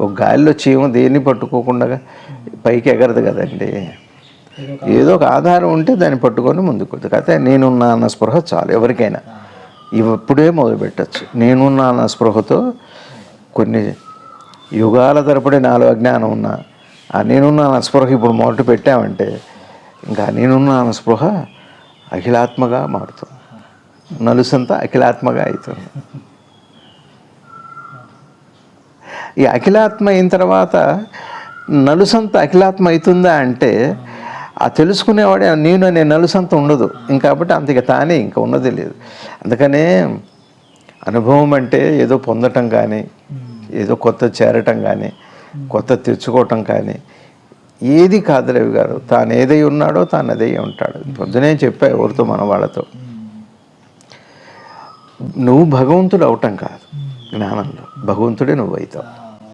ఒక గాలిలో చీమ దేన్ని పట్టుకోకుండా పైకి ఎగరదు కదండి. ఏదో ఒక ఆధారం ఉంటే దాన్ని పట్టుకొని ముందుకు. అయితే నేనున్నా అన్న స్పృహ చాలు ఎవరికైనా. ఇప్పుడే మొదలుపెట్టచ్చు. నేనున్నా అన్న స్పృహతో కొన్ని యుగాల తరబడి నాలో అజ్ఞానం ఉన్నా ఆ నేనున్నా అన్న స్పృహ ఇప్పుడు మొదట పెట్టామంటే ఇంకా నేనున్నా అన్న స్పృహ అఖిలాత్మగా మారుతుంది. నలుసంతా అఖిలాత్మగా అవుతుంది. ఈ అఖిలాత్మ అయిన తర్వాత నలుసంత అఖిలాత్మ అవుతుందా అంటే ఆ తెలుసుకునేవాడే నేను అనే నలుసంత ఉండదు ఇంకాబట్టి అంతగా తానే ఇంకా ఉన్నది లేదు. అందుకనే అనుభవం అంటే ఏదో పొందటం కానీ ఏదో కొత్త చేరటం కానీ కొత్త తెచ్చుకోవటం కానీ ఏది కాదు రవి గారు. తాను ఏదై ఉన్నాడో తాను అదే ఉంటాడు. పొద్దునే చెప్పా ఎవరితో మన వాళ్ళతో, నువ్వు భగవంతుడు అవటం కాదు జ్ఞానంలో, భగవంతుడే నువ్వు అవుతావు.